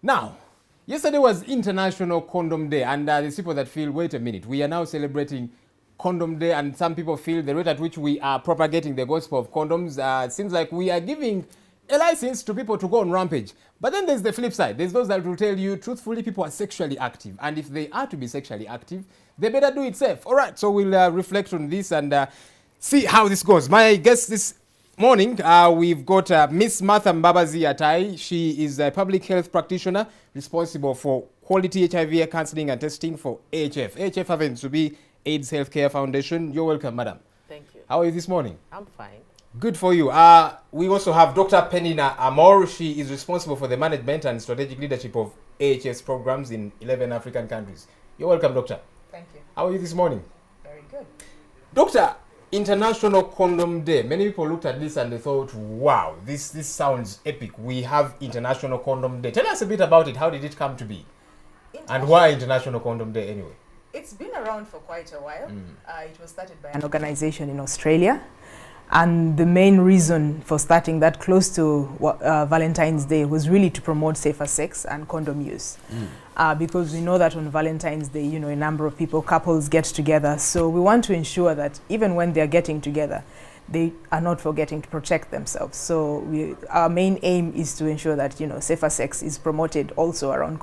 Now, yesterday was International Condom Day, and there's people that feel, wait a minute, we are now celebrating Condom Day, and some people feel the rate at which we are propagating the gospel of condoms, it seems like we are giving a license to people to go on rampage. But then there's the flip side. There's those that will tell you, truthfully, people are sexually active, and if they are to be sexually active, they better do it safe. All right, so we'll reflect on this and see how this goes. My guest this morning, we've got Miss Martha Mbabazi Atai. She is a public health practitioner responsible for quality HIV counseling and testing for AHF. AHF happens to be AIDS Healthcare Foundation. You're welcome, madam. Thank you. How are you this morning? I'm fine. Good for you. We also have Dr. Penina Amor. She is responsible for the management and strategic leadership of AHS programs in 11 African countries. You're welcome, doctor. Thank you. How are you this morning? Very good. Doctor, International Condom Day. Many people looked at this and they thought, wow, this sounds epic. We have International Condom Day. Tell us a bit about it. How did it come to be? And why International Condom Day anyway? It's been around for quite a while. It was started by an organization in Australia. And the main reason for starting that close to Valentine's Day was really to promote safer sex and condom use. Because we know that on Valentine's Day, you know, a number of people, couples get together. So we want to ensure that even when they're getting together, they are not forgetting to protect themselves. So our main aim is to ensure that, you know, safer sex is promoted also around,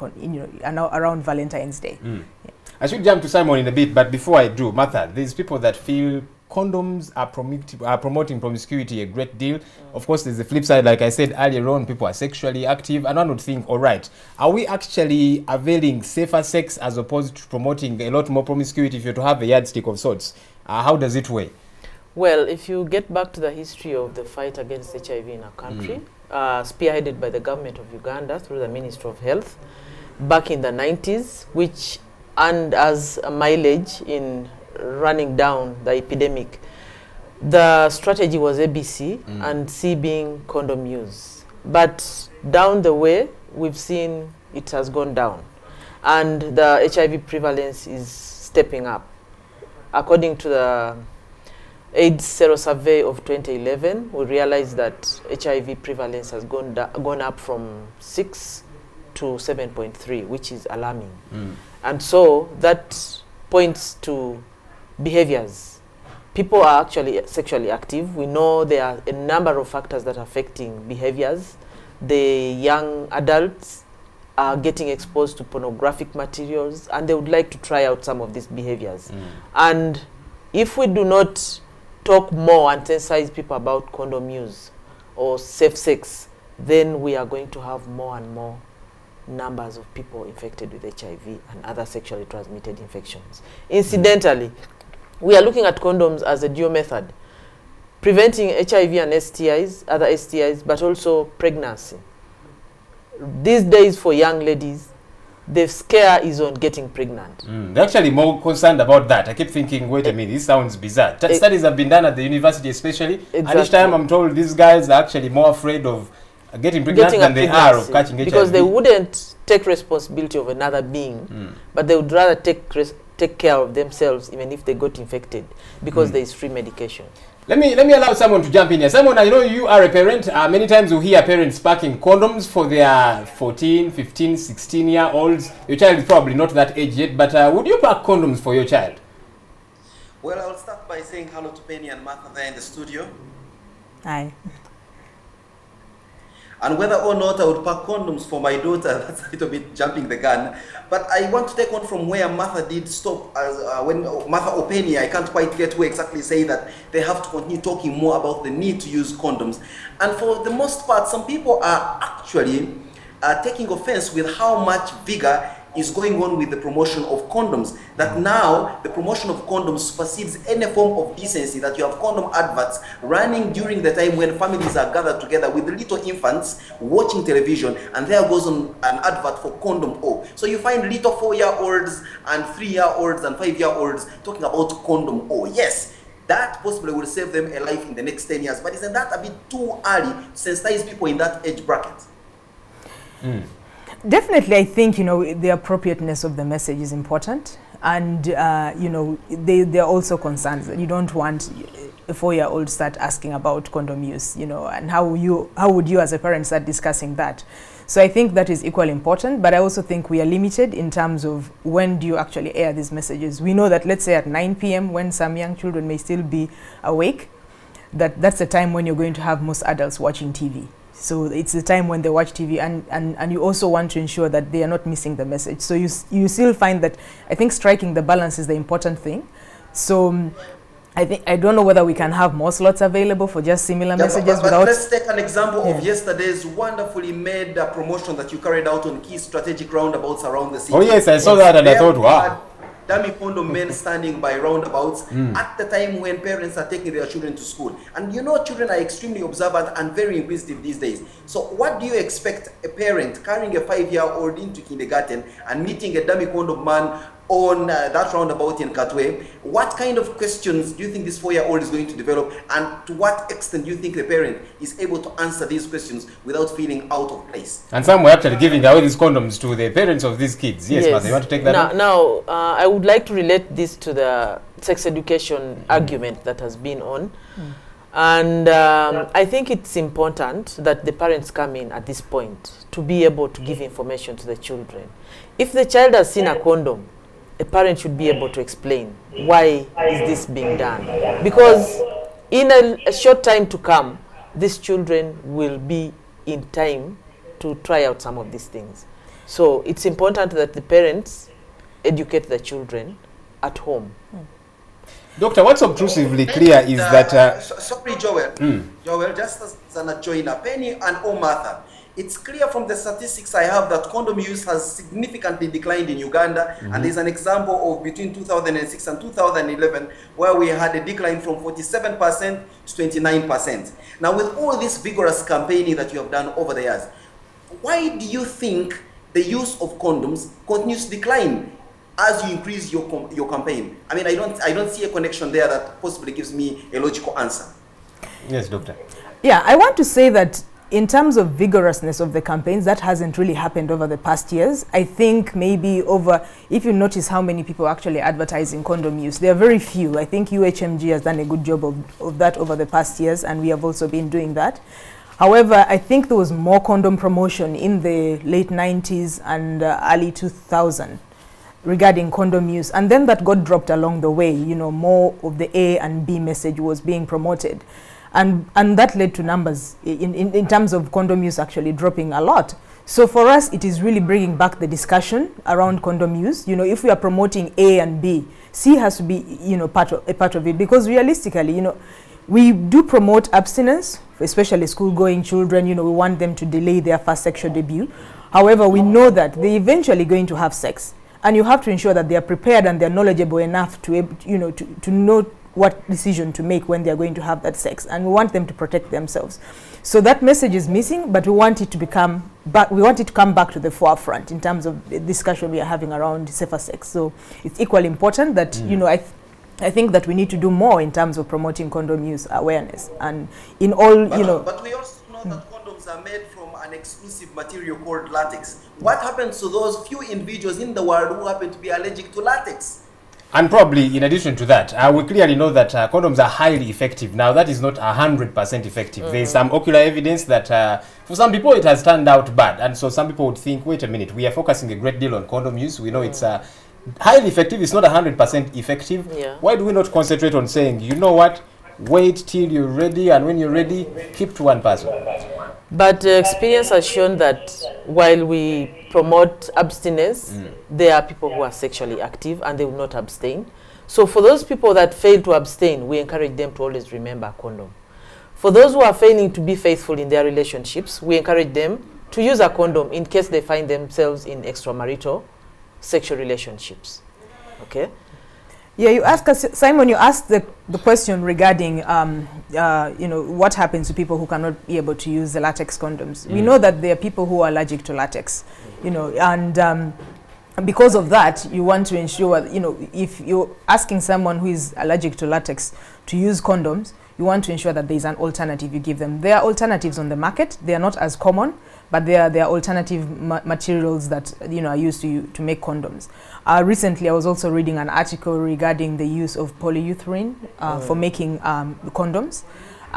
around Valentine's Day. Yeah. I should jump to Simon in a bit, but before I do, Martha, there's people that feel condoms are promoting promiscuity a great deal. Of course, there's the flip side. Like I said earlier on, people are sexually active, and one would think, all right, are we actually availing safer sex as opposed to promoting a lot more promiscuity if you're to have a yardstick of sorts? How does it weigh? Well, if you get back to the history of the fight against HIV in our country, spearheaded by the government of Uganda through the Ministry of Health back in the 90s, which earned us a mileage in running down the epidemic. The strategy was ABC and C being condom use. But down the way, we've seen it has gone down. And the HIV prevalence is stepping up. According to the AIDS Sero Survey of 2011, we realized that HIV prevalence has gone up from 6 to 7.3, which is alarming. And so that points to behaviors. People are actually sexually active. We know there are a number of factors that are affecting behaviors. The young adults are getting exposed to pornographic materials, and they would like to try out some of these behaviors. And if we do not talk more and sensitize people about condom use or safe sex, then we are going to have more and more numbers of people infected with HIV and other sexually transmitted infections. Incidentally, we are looking at condoms as a dual method, preventing HIV and STIs, other STIs, but also pregnancy. These days for young ladies, the scare is on getting pregnant. They're actually more concerned about that. I keep thinking, wait a minute, this sounds bizarre. Studies have been done at the university especially, and each time I'm told these guys are actually more afraid of getting pregnant than they are of catching HIV. Because they wouldn't take responsibility of another being, but they would rather take care of themselves even if they got infected, because there is free medication. Let me allow someone to jump in here. Simon, I know you are a parent. Many times we hear parents packing condoms for their 14, 15, 16-year-olds. Your child is probably not that age yet, but would you pack condoms for your child? Well, I'll start by saying hello to Penny and Martha there in the studio. Hi. And whether or not I would pack condoms for my daughter, that's a little bit jumping the gun. But I want to take on from where Martha did stop. When Martha or Penny, I can't quite get who exactly say that they have to continue talking more about the need to use condoms. And for the most part, some people are actually taking offense with how much vigor is going on with the promotion of condoms. That now the promotion of condoms supersedes any form of decency, that you have condom adverts running during the time when families are gathered together with little infants watching television, and there goes on an advert for condom O. So you find little 4-year-olds and 3-year-olds and 5-year-olds talking about condom O. Yes, that possibly will save them a life in the next 10 years, but isn't that a bit too early to sensitize people in that age bracket? Definitely, I think, you know, the appropriateness of the message is important. And, you know, they're also concerned that you don't want a 4-year-old start asking about condom use, you know, and how would you as a parent start discussing that? So I think that is equally important, but I also think we are limited in terms of when do you actually air these messages. We know that, let's say at 9 p.m. when some young children may still be awake, that's the time when you're going to have most adults watching TV. So it's the time when they watch TV, and you also want to ensure that they are not missing the message. So you still find that, I think striking the balance is the important thing. So I don't know whether we can have more slots available for just similar messages but without... let's take an example of yesterday's wonderfully made promotion that you carried out on key strategic roundabouts around the city. Oh yes, I saw that and I thought, wow. Dummy condom men standing by roundabouts at the time when parents are taking their children to school. And you know, children are extremely observant and very inquisitive these days. So what do you expect a parent carrying a 5-year-old into kindergarten and meeting a dummy condom man on that roundabout in Katwe? What kind of questions do you think this 4-year-old is going to develop, and to what extent do you think the parent is able to answer these questions without feeling out of place? And some were actually giving away these condoms to the parents of these kids. Yes, Martha, you want to take that on? Now, I would like to relate this to the sex education argument that has been on. And I think it's important that the parents come in at this point to be able to give information to the children. If the child has seen a condom, a parent should be able to explain why is this being done, because in a short time to come, these children will be in time to try out some of these things. So it's important that the parents educate the children at home. Doctor, what's obtrusively clear is that... sorry, Joel. Joel, just as an adjoiner, Penny and Martha, it's clear from the statistics I have that condom use has significantly declined in Uganda, and there's an example of between 2006 and 2011 where we had a decline from 47% to 29%. Now, with all this vigorous campaigning that you have done over the years, why do you think the use of condoms continues to decline as you increase your campaign? I mean, I don't see a connection there that possibly gives me a logical answer. Yes, Doctor. Yeah, I want to say that in terms of vigorousness of the campaigns, that hasn't really happened over the past years. I think maybe if you notice how many people actually advertising condom use, there are very few. I think UHMG has done a good job of that over the past years, and we have also been doing that. However, I think there was more condom promotion in the late 90s and early 2000 regarding condom use, and then that got dropped along the way. You know, more of the A and B message was being promoted. And that led to numbers in terms of condom use actually dropping a lot. So for us, it is really bringing back the discussion around condom use. You know, if we are promoting A and B, C has to be, you know, a part of it, because realistically, you know, we do promote abstinence, especially school-going children. You know, we want them to delay their first sexual debut. However, we know that they're eventually going to have sex, and you have to ensure that they are prepared and they're knowledgeable enough to, you know, to know what decision to make when they're going to have that sex, and we want them to protect themselves. So that message is missing, but we want it to become we want it to come back to the forefront in terms of the discussion we are having around safer sex. So it's equally important that you know, I think that we need to do more in terms of promoting condom use awareness, and in all, you know. But we also know that condoms are made from an exclusive material called latex. What happens to those few individuals in the world who happen to be allergic to latex? And probably in addition to that, we clearly know that condoms are highly effective. Now, that is not 100% effective. There is some ocular evidence that for some people it has turned out bad. And so some people would think, wait a minute, we are focusing a great deal on condom use. We know it's highly effective. It's not 100% effective. Yeah. Why do we not concentrate on saying, you know what, wait till you're ready, and when you're ready, keep to one person? But experience has shown that while we promote abstinence, there are people who are sexually active and they will not abstain. So for those people that fail to abstain, we encourage them to always remember a condom. For those who are failing to be faithful in their relationships, we encourage them to use a condom in case they find themselves in extramarital sexual relationships. Okay? Yeah, you ask us, Simon, you asked the question regarding, you know, what happens to people who cannot be able to use the latex condoms. We know that there are people who are allergic to latex, you know, and because of that, you want to ensure, you know, if you're asking someone who is allergic to latex to use condoms, you want to ensure that there is an alternative you give them. There are alternatives on the market. They are not as common, but there are alternative materials that, you know, are used to make condoms. Recently, I was also reading an article regarding the use of polyurethane for making condoms.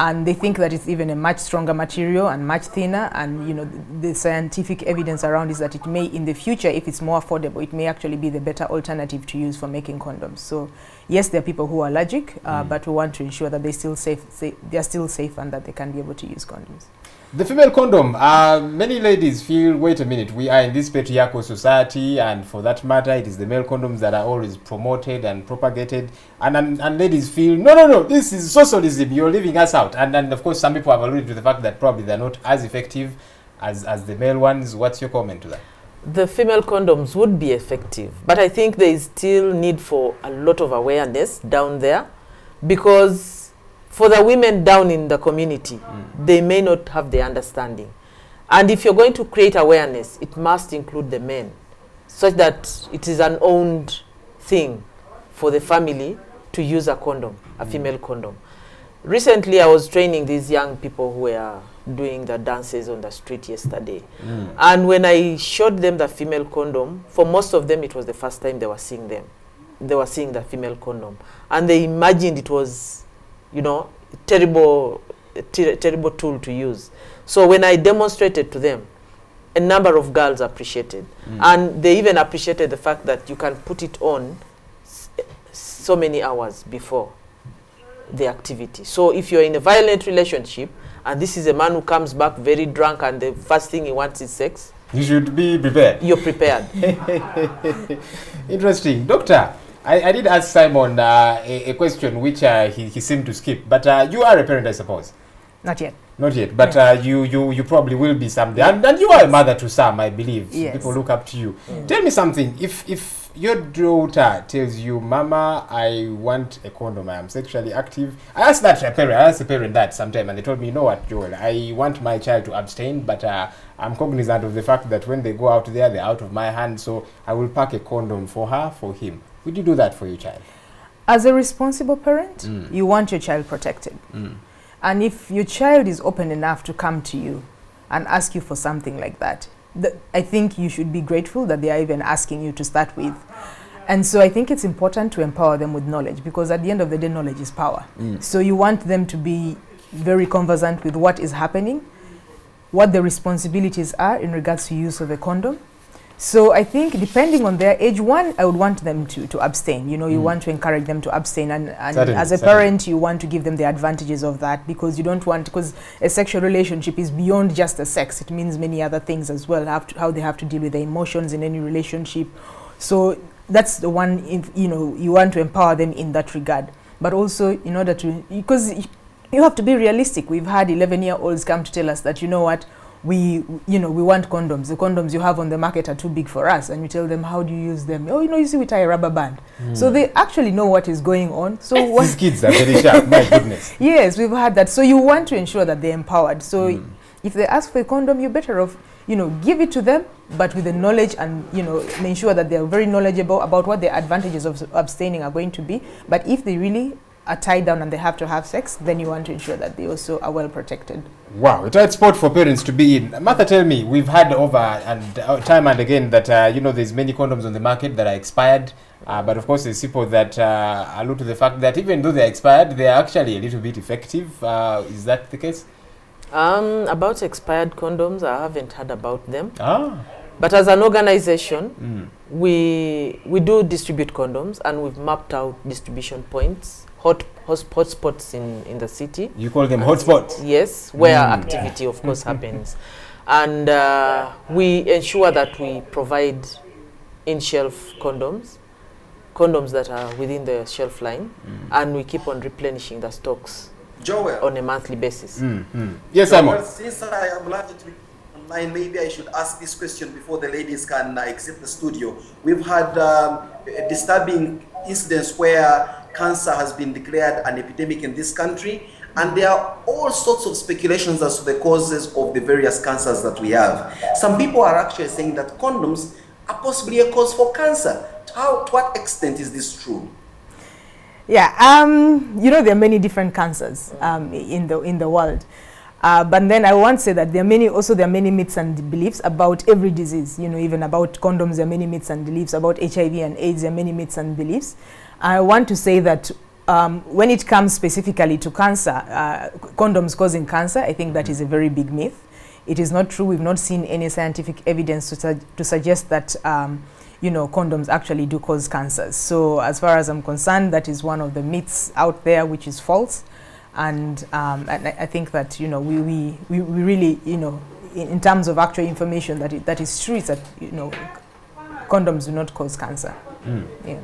And they think that it's even a much stronger material and much thinner, and the scientific evidence around is that it may, in the future, if it's more affordable, it may actually be the better alternative to use for making condoms. So yes, there are people who are allergic, but we want to ensure that they're still safe and that they can be able to use condoms. The female condom, many ladies feel, wait a minute, we are in this patriarchal society, and for that matter, it is the male condoms that are always promoted and propagated, and ladies feel, no, this is socialism, you're leaving us out. And of course, some people have alluded to the fact that probably they're not as effective as the male ones. What's your comment to that? The female condoms would be effective, but I think there is still need for a lot of awareness down there, because for the women down in the community, they may not have the understanding. And if you're going to create awareness, it must include the men, such that it is an owned thing for the family to use a condom, a female condom. Recently, I was training these young people who were doing the dances on the street yesterday. And when I showed them the female condom, for most of them, it was the first time they were seeing them. They were seeing the female condom. And they imagined it was, terrible tool to use. So when I demonstrated to them, a number of girls appreciated. And they even appreciated the fact that you can put it on so many hours before the activity. So if you're in a violent relationship, and this is a man who comes back very drunk and the first thing he wants is sex, you should be prepared. You're prepared. Interesting. Doctor, I did ask Simon a question which he seemed to skip, but you are a parent, I suppose. Not yet. Not yet, but you probably will be someday. And you are a mother to some, I believe. Yes. People look up to you. Tell me something. If your daughter tells you, Mama, I want a condom, I am sexually active. I asked that parent, I asked the parent that sometime, and they told me, you know what, Joel, I want my child to abstain, but I'm cognizant of the fact that when they go out there, they're out of my hand, so I will pack a condom for her, for him. Would you do that for your child? As a responsible parent, you want your child protected. And if your child is open enough to come to you and ask you for something like that, I think you should be grateful that they are even asking you to start with. And so I think it's important to empower them with knowledge, because at the end of the day, knowledge is power. So you want them to be very conversant with what is happening, what the responsibilities are in regards to use of a condom. So I think depending on their age, one, I would want them to abstain. You want to encourage them to abstain, and as a parent, you want to give them the advantages of that, because you don't want, because a sexual relationship is beyond just the sex. It means many other things as well, how they have to deal with the emotions in any relationship. So that's the one, you want to empower them in that regard. But also in order to, because you have to be realistic. We've had 11-year-olds come to tell us that, you know what, we want condoms. The condoms you have on the market are too big for us. And you tell them, how do you use them? Oh, you see, we tie a rubber band. So they actually know what is going on. So these kids are very sharp, my goodness. Yes, we've had that. So you want to ensure that they're empowered. So if they ask for a condom, you're better off, give it to them, but with the knowledge, and, ensure that they're very knowledgeable about what the advantages of abstaining are going to be. But if they really are tied down and they have to have sex, then you want to ensure that they also are well protected. Wow, a tight spot for parents to be in. Martha, tell me, we've had over and time and again that there's many condoms on the market that are expired, but of course there's people that allude to the fact that even though they're expired, they're actually a little bit effective. Is that the case? About expired condoms, I haven't heard about them. But as an organization, we do distribute condoms, and we've mapped out distribution points, hotspots in the city. You call them hotspots? Yes, where activity, of course, happens. And we ensure that we provide in-shelf condoms that are within the shelf line, and we keep on replenishing the stocks Joel, on a monthly basis. Yes, Simon. Joel, since I am largely online, maybe I should ask this question before the ladies can exit the studio. We've had disturbing incidents where cancer has been declared an epidemic in this country, and there are all sorts of speculations as to the causes of the various cancers that we have. Some people are actually saying that condoms are possibly a cause for cancer. To what extent is this true? Yeah, there are many different cancers in the world. But then I want to say that there are many myths and beliefs about every disease. Even about condoms, there are many myths and beliefs. About HIV and AIDS, there are many myths and beliefs. I want to say that when it comes specifically to cancer, condoms causing cancer, I think that is a very big myth. It is not true. We've not seen any scientific evidence to suggest that you know, condoms actually do cause cancers. So as far as I'm concerned, that is one of the myths out there which is false. And I think that, you know, we really, you know, in terms of actual information that is true, is that, you know, condoms do not cause cancer. Yeah.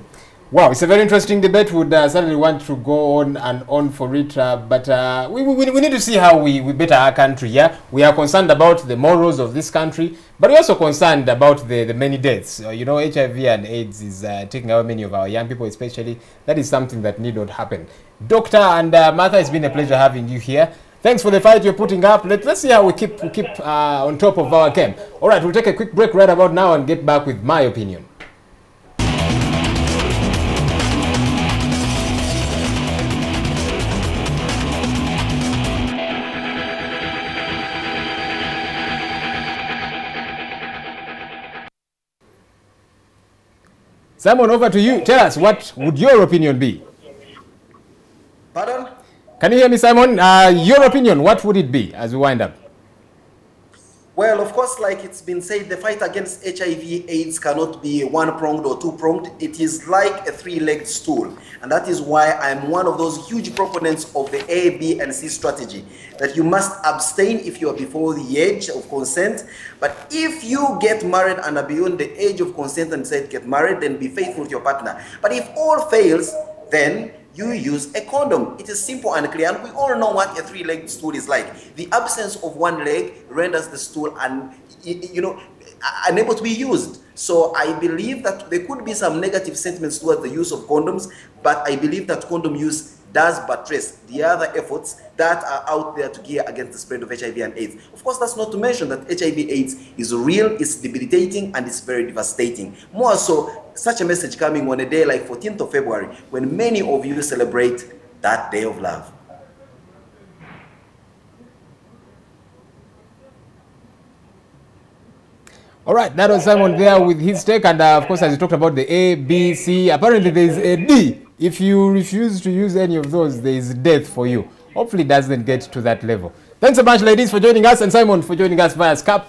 Wow, it's a very interesting debate. Would certainly want to go on and on for it, but we need to see how we better our country. Yeah, we are concerned about the morals of this country, but we're also concerned about the many deaths. You know, HIV and AIDS is taking away many of our young people, especially. That is something that need not happen. Doctor and Martha, it's been a pleasure having you here. Thanks for the fight you're putting up. Let's see how we keep on top of our game. All right, we'll take a quick break right about now and get back with my opinion. Simon, over to you. Tell us, what would your opinion be? Pardon? Can you hear me, Simon? Your opinion, what would it be as we wind up? Well, of course, like it's been said, the fight against HIV/AIDS cannot be one-pronged or two-pronged. It is like a three-legged stool. And that is why I'm one of those huge proponents of the A, B, and C strategy, that you must abstain if you are before the age of consent. But if you get married and are beyond the age of consent and said get married, then be faithful to your partner. But if all fails, then you use a condom. It is simple and clear, and we all know what a three-legged stool is like. The absence of one leg renders the stool unable to be used. So I believe that there could be some negative sentiments towards the use of condoms, but I believe that condom use does buttress the other efforts that are out there to gear against the spread of HIV and AIDS. Of course, that's not to mention that HIV/AIDS is real, it's debilitating, and it's very devastating. More so, such a message coming on a day like 14th of February, when many of you celebrate that day of love. All right, that was Simon there with his take, and of course, as you talked about the A, B, C, apparently there is a D. If you refuse to use any of those, there is death for you. Hopefully it doesn't get to that level. Thanks so much, ladies, for joining us, and Simon for joining us via Skype.